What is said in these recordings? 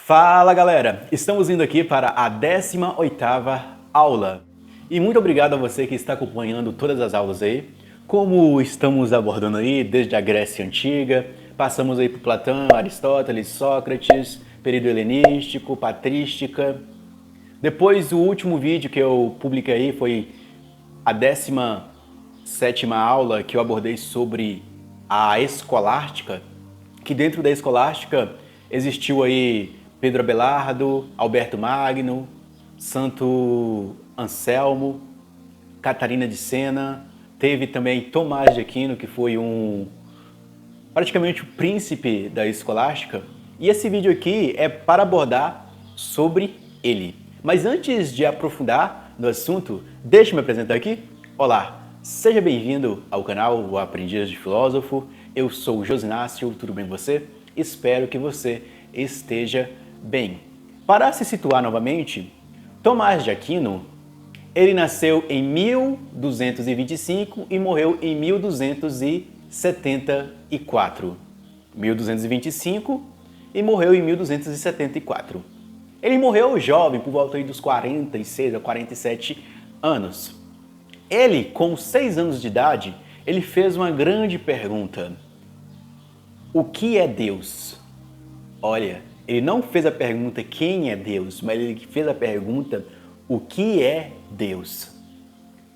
Fala galera, estamos indo aqui para a 18ª aula e muito obrigado a você que está acompanhando todas as aulas aí. Como estamos abordando aí desde a Grécia Antiga, passamos aí por Platão, Aristóteles, Sócrates, período helenístico, patrística. Depois o último vídeo que eu publiquei aí foi a 17ª aula que eu abordei sobre a escolástica, que dentro da escolástica existiu aí Pedro Abelardo, Alberto Magno, Santo Anselmo, Catarina de Sena, teve também Tomás de Aquino, que foi praticamente o príncipe da escolástica. E esse vídeo aqui é para abordar sobre ele. Mas antes de aprofundar no assunto, deixa eu me apresentar aqui. Olá, seja bem-vindo ao canal O Aprendiz de Filósofo. Eu sou o Josinácio, tudo bem com você? Espero que você esteja bem. Para se situar novamente, Tomás de Aquino, ele nasceu em 1225 e morreu em 1274. 1225 e morreu em 1274. Ele morreu jovem, por volta dos 46 a 47 anos. Ele, com 6 anos de idade, ele fez uma grande pergunta. O que é Deus? Olha, ele não fez a pergunta quem é Deus, mas ele fez a pergunta o que é Deus?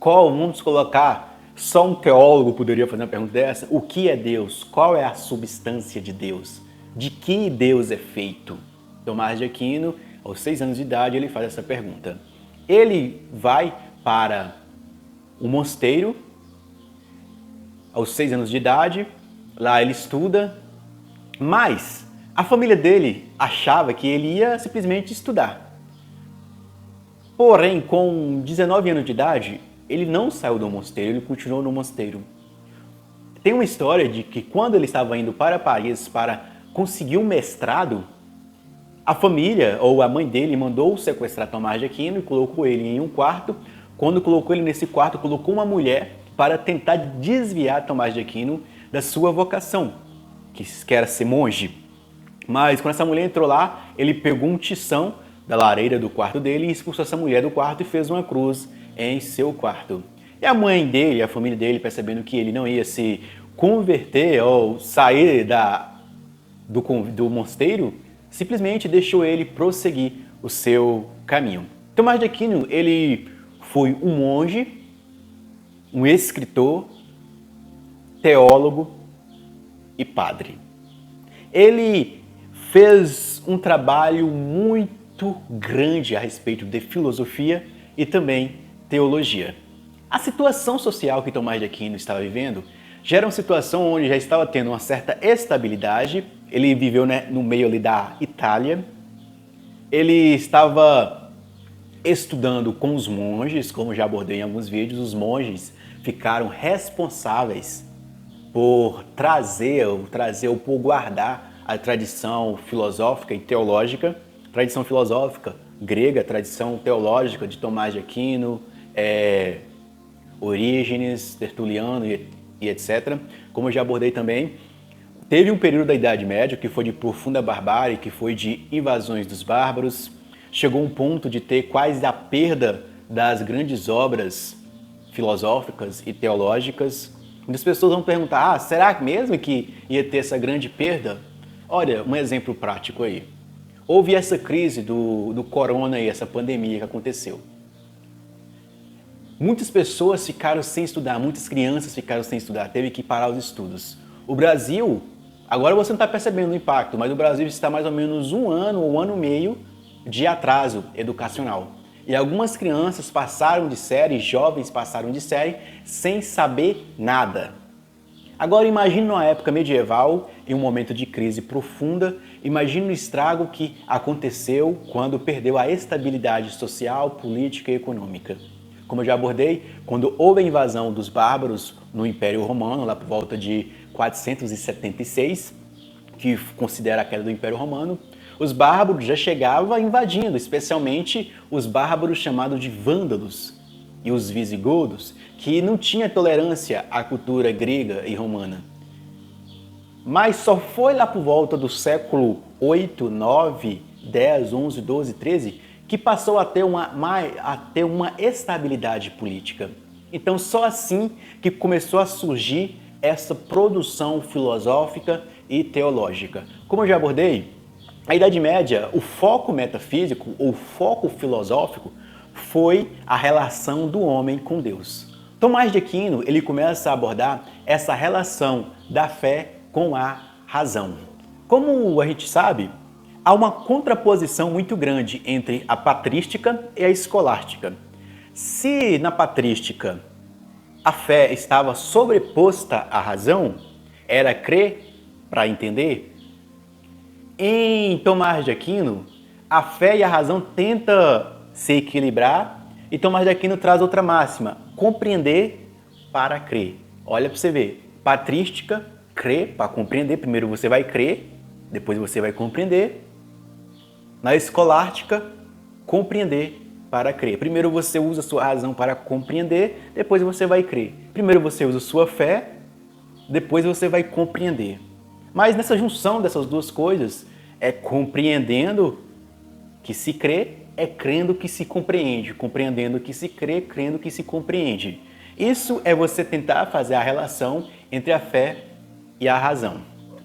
Vamos colocar, só um teólogo poderia fazer uma pergunta dessa? O que é Deus? Qual é a substância de Deus? De que Deus é feito? Tomás de Aquino, aos 6 anos de idade, ele faz essa pergunta. Ele vai para o mosteiro, aos 6 anos de idade, lá ele estuda, mas a família dele achava que ele ia simplesmente estudar. Porém, com 19 anos de idade, ele não saiu do mosteiro, ele continuou no mosteiro. Tem uma história de que quando ele estava indo para Paris para conseguir um mestrado, a família ou a mãe dele mandou sequestrar Tomás de Aquino e colocou ele em um quarto. Quando colocou ele nesse quarto, colocou uma mulher para tentar desviar Tomás de Aquino da sua vocação, que era ser monge. Mas quando essa mulher entrou lá, ele pegou um tição da lareira do quarto dele e expulsou essa mulher do quarto e fez uma cruz em seu quarto. E a mãe dele, a família dele, percebendo que ele não ia se converter ou sair do mosteiro, simplesmente deixou ele prosseguir o seu caminho. Tomás de Aquino, ele foi um monge, um escritor, teólogo e padre. Ele fez um trabalho muito grande a respeito de filosofia e também teologia. A situação social que Tomás de Aquino estava vivendo já era uma situação onde já estava tendo uma certa estabilidade. Ele viveu, no meio ali da Itália. Ele estava estudando com os monges, como já abordei em alguns vídeos. Os monges ficaram responsáveis por trazer ou por guardar a tradição filosófica e teológica, tradição filosófica grega, tradição teológica de Tomás de Aquino, Orígenes, Tertuliano e etc. Como eu já abordei também, teve um período da Idade Média que foi de profunda barbárie, que foi de invasões dos bárbaros. Chegou um ponto de ter quase a perda das grandes obras filosóficas e teológicas. Muitas pessoas vão perguntar, será mesmo que ia ter essa grande perda? Olha, um exemplo prático aí. Houve essa crise do corona e essa pandemia que aconteceu. Muitas pessoas ficaram sem estudar, muitas crianças ficaram sem estudar, teve que parar os estudos. O Brasil, agora você não está percebendo o impacto, mas o Brasil está mais ou menos um ano ou um ano e meio de atraso educacional. E algumas crianças passaram de série, jovens passaram de série, sem saber nada. Agora imagine numa época medieval, em um momento de crise profunda, imagine o estrago que aconteceu quando perdeu a estabilidade social, política e econômica. Como eu já abordei, quando houve a invasão dos bárbaros no Império Romano, lá por volta de 476, que considera a queda do Império Romano, os bárbaros já chegavam invadindo, especialmente os bárbaros chamados de vândalos e os visigodos, que não tinham tolerância à cultura grega e romana. Mas só foi lá por volta do século 8, 9 10, 11, 12, 13, que passou a ter uma estabilidade política. Então, só assim que começou a surgir essa produção filosófica e teológica. Como eu já abordei, na Idade Média, o foco metafísico ou foco filosófico foi a relação do homem com Deus. Tomás de Aquino, ele começa a abordar essa relação da fé com a razão. Como a gente sabe, há uma contraposição muito grande entre a patrística e a escolástica. Se na patrística a fé estava sobreposta à razão, era crer para entender, em Tomás de Aquino, a fé e a razão tentam se equilibrar e Tomás de Aquino traz outra máxima, compreender para crer. Olha para você ver, patrística, crer para compreender, primeiro você vai crer, depois você vai compreender. Na escolástica, compreender para crer. Primeiro você usa a sua razão para compreender, depois você vai crer. Primeiro você usa a sua fé, depois você vai compreender. Mas nessa junção dessas duas coisas, é compreendendo que se crê, é crendo que se compreende. Compreendendo que se crê, crendo que se compreende. Isso é você tentar fazer a relação entre a fé e a razão.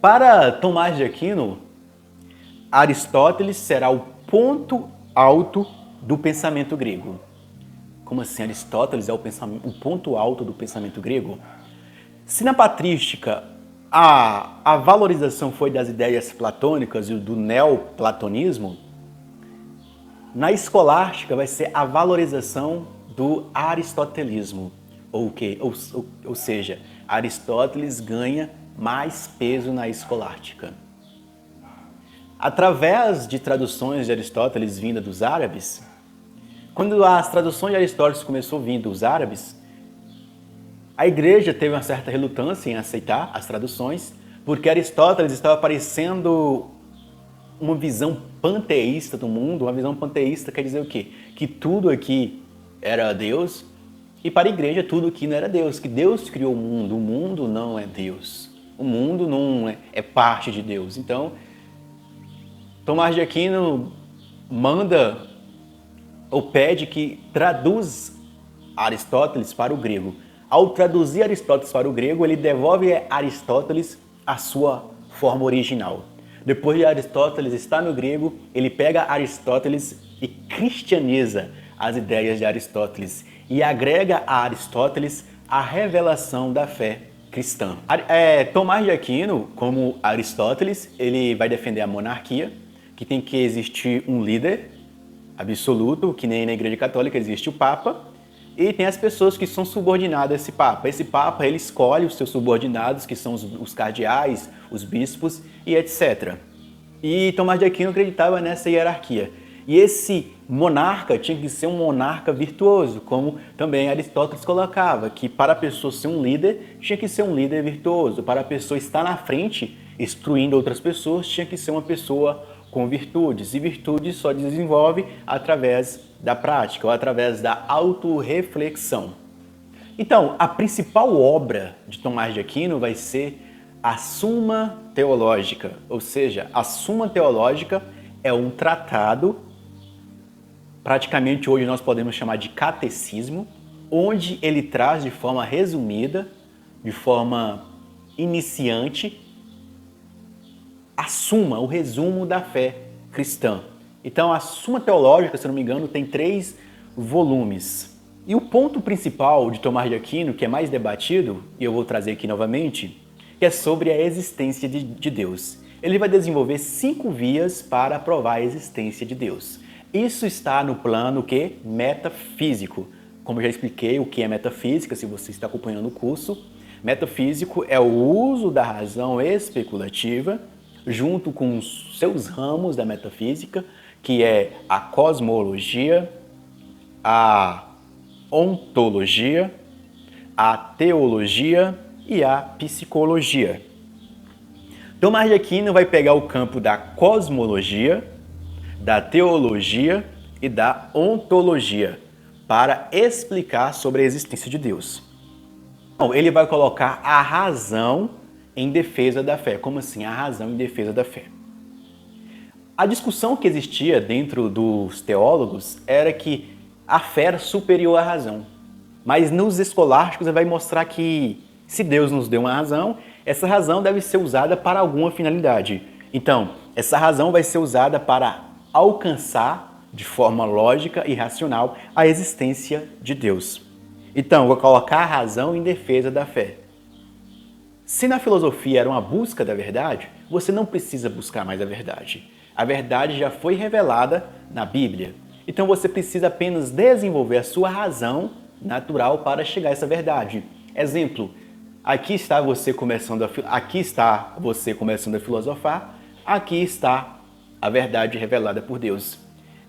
Para Tomás de Aquino, Aristóteles será o ponto alto do pensamento grego. Como assim? Aristóteles é o ponto alto do pensamento grego? Se na patrística a valorização foi das ideias platônicas e do neoplatonismo, na escolástica vai ser a valorização do aristotelismo. Ou seja, Aristóteles ganha mais peso na escolástica. Através de traduções de Aristóteles vindas dos árabes, quando as traduções de Aristóteles começou a vir dos árabes, a igreja teve uma certa relutância em aceitar as traduções, porque Aristóteles estava parecendo uma visão panteísta do mundo. Uma visão panteísta quer dizer o quê? Que tudo aqui era Deus, e para a igreja tudo aqui não era Deus, que Deus criou o mundo não é Deus, o mundo não é parte de Deus. Então, Tomás de Aquino manda ou pede que traduz Aristóteles para o grego. Ao traduzir Aristóteles para o grego, ele devolve a Aristóteles a sua forma original. Depois de Aristóteles estar no grego, ele pega Aristóteles e cristianiza as ideias de Aristóteles e agrega a Aristóteles a revelação da fé cristã. Tomás de Aquino, como Aristóteles, ele vai defender a monarquia, que tem que existir um líder absoluto, que nem na Igreja Católica existe o Papa, e tem as pessoas que são subordinadas a esse Papa. Esse Papa, ele escolhe os seus subordinados, que são os cardeais, os bispos e etc. E Tomás de Aquino acreditava nessa hierarquia. E esse monarca tinha que ser um monarca virtuoso, como também Aristóteles colocava, que para a pessoa ser um líder, tinha que ser um líder virtuoso. Para a pessoa estar na frente, instruindo outras pessoas, tinha que ser uma pessoa com virtudes. E virtudes só desenvolve através da prática ou através da autorreflexão. Então, a principal obra de Tomás de Aquino vai ser a Suma Teológica, ou seja, a Suma Teológica é um tratado, praticamente hoje nós podemos chamar de catecismo, onde ele traz de forma resumida, de forma iniciante, a suma, o resumo da fé cristã. Então, a Suma Teológica, se não me engano, tem 3 volumes. E o ponto principal de Tomás de Aquino, que é mais debatido, e eu vou trazer aqui novamente, que é sobre a existência de Deus. Ele vai desenvolver 5 vias para provar a existência de Deus. Isso está no plano que? Metafísico. Como eu já expliquei o que é metafísica, se você está acompanhando o curso, metafísico é o uso da razão especulativa junto com os seus ramos da metafísica, que é a cosmologia, a ontologia, a teologia e a psicologia. Tomás de Aquino vai pegar o campo da cosmologia, da teologia e da ontologia para explicar sobre a existência de Deus. Então, ele vai colocar a razão em defesa da fé. Como assim? A razão em defesa da fé. A discussão que existia dentro dos teólogos era que a fé era superior à razão. Mas nos escolásticos vai mostrar que se Deus nos deu uma razão, essa razão deve ser usada para alguma finalidade. Então, essa razão vai ser usada para alcançar de forma lógica e racional a existência de Deus. Então, vou colocar a razão em defesa da fé. Se na filosofia era uma busca da verdade, você não precisa buscar mais a verdade. A verdade já foi revelada na Bíblia. Então você precisa apenas desenvolver a sua razão natural para chegar a essa verdade. Exemplo, aqui está você começando a filosofar, aqui está a verdade revelada por Deus.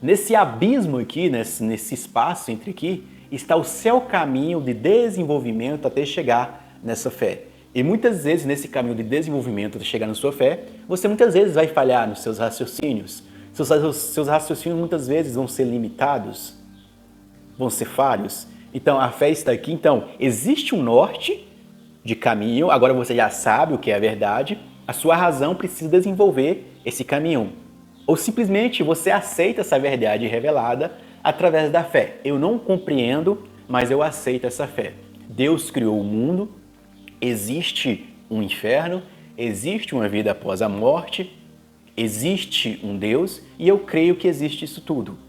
Nesse abismo aqui, nesse espaço entre aqui, está o seu caminho de desenvolvimento até chegar nessa fé. E muitas vezes, nesse caminho de desenvolvimento até chegar na sua fé, você muitas vezes vai falhar nos seus raciocínios. Seus raciocínios muitas vezes vão ser limitados, vão ser falhos. Então, a fé está aqui. Então, existe um norte de caminho, agora você já sabe o que é a verdade, a sua razão precisa desenvolver esse caminho. Ou simplesmente você aceita essa verdade revelada através da fé. Eu não compreendo, mas eu aceito essa fé. Deus criou o mundo, existe um inferno, existe uma vida após a morte, existe um Deus e eu creio que existe isso tudo.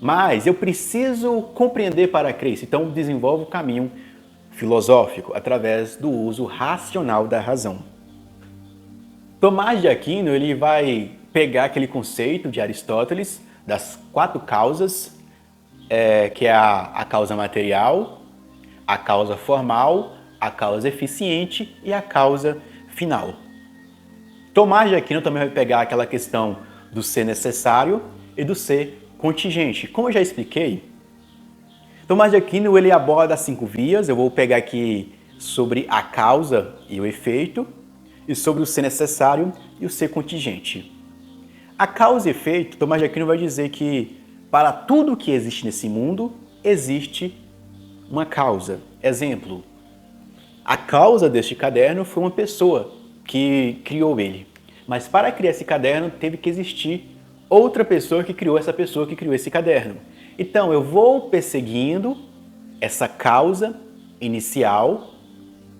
Mas eu preciso compreender para crer, então desenvolvo o caminho filosófico através do uso racional da razão. Tomás de Aquino ele vai pegar aquele conceito de Aristóteles das 4 causas, que é a causa material, a causa formal, a causa eficiente e a causa final. Tomás de Aquino também vai pegar aquela questão do ser necessário e do ser contingente. Como eu já expliquei, Tomás de Aquino ele aborda as 5 vias. Eu vou pegar aqui sobre a causa e o efeito e sobre o ser necessário e o ser contingente. A causa e efeito, Tomás de Aquino vai dizer que para tudo que existe nesse mundo, existe uma causa. Exemplo, a causa deste caderno foi uma pessoa que criou ele. Mas para criar esse caderno, teve que existir outra pessoa que criou essa pessoa que criou esse caderno. Então, eu vou perseguindo essa causa inicial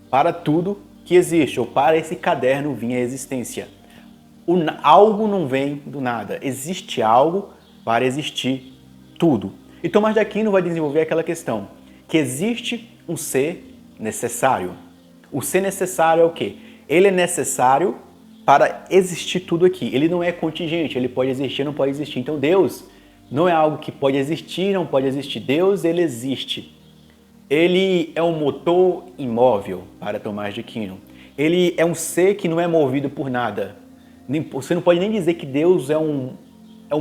para tudo que existe, ou para esse caderno vir à existência. Algo não vem do nada. Existe algo para existir tudo. E Tomás de Aquino vai desenvolver aquela questão, que existe um ser necessário. O ser necessário é o quê? Ele é necessário para existir tudo aqui. Ele não é contingente, ele pode existir, não pode existir. Então Deus não é algo que pode existir, não pode existir. Deus, ele existe. Ele é um motor imóvel para Tomás de Aquino. Ele é um ser que não é movido por nada. Você não pode nem dizer que Deus é um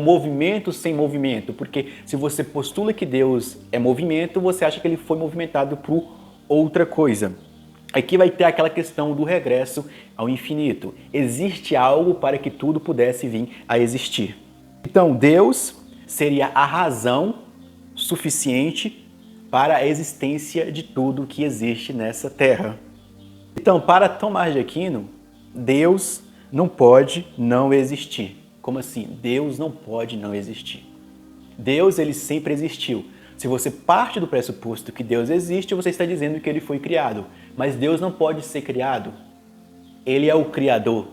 movimento sem movimento, porque se você postula que Deus é movimento, você acha que ele foi movimentado por outra coisa. Aqui vai ter aquela questão do regresso ao infinito. Existe algo para que tudo pudesse vir a existir. Então, Deus seria a razão suficiente para a existência de tudo que existe nessa terra. Então, para Tomás de Aquino, Deus não pode não existir. Como assim? Deus não pode não existir. Deus, ele sempre existiu. Se você parte do pressuposto que Deus existe, você está dizendo que ele foi criado. Mas Deus não pode ser criado. Ele é o Criador.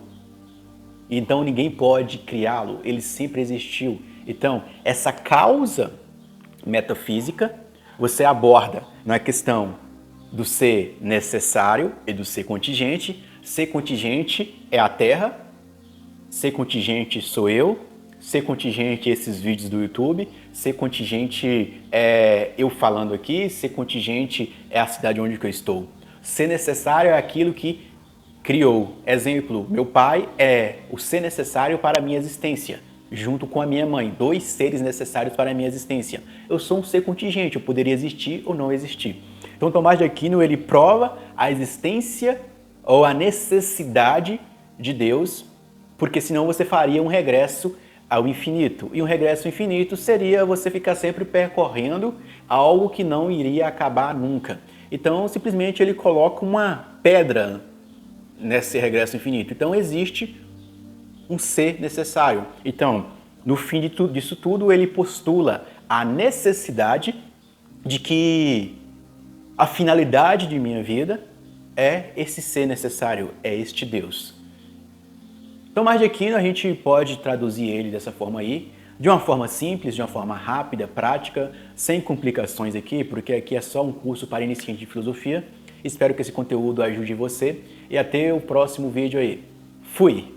Então ninguém pode criá-lo. Ele sempre existiu. Então, essa causa metafísica, você aborda na questão do ser necessário e do ser contingente. Ser contingente é a Terra. Ser contingente sou eu. Ser contingente esses vídeos do YouTube, ser contingente é eu falando aqui, ser contingente é a cidade onde eu estou. Ser necessário é aquilo que criou. Exemplo, meu pai é o ser necessário para a minha existência, junto com a minha mãe, 2 seres necessários para a minha existência. Eu sou um ser contingente, eu poderia existir ou não existir. Então Tomás de Aquino ele prova a existência ou a necessidade de Deus, porque senão você faria um regresso ao infinito. E um regresso ao infinito seria você ficar sempre percorrendo algo que não iria acabar nunca. Então, simplesmente ele coloca uma pedra nesse regresso ao infinito. Então, existe um ser necessário. Então, No fim disso tudo, ele postula a necessidade de que a finalidade de minha vida é esse ser necessário, é este Deus. Tomás de Aquino, a gente pode traduzir ele dessa forma aí, de uma forma simples, de uma forma rápida, prática, sem complicações aqui, porque aqui é só um curso para iniciantes de filosofia. Espero que esse conteúdo ajude você e até o próximo vídeo aí. Fui!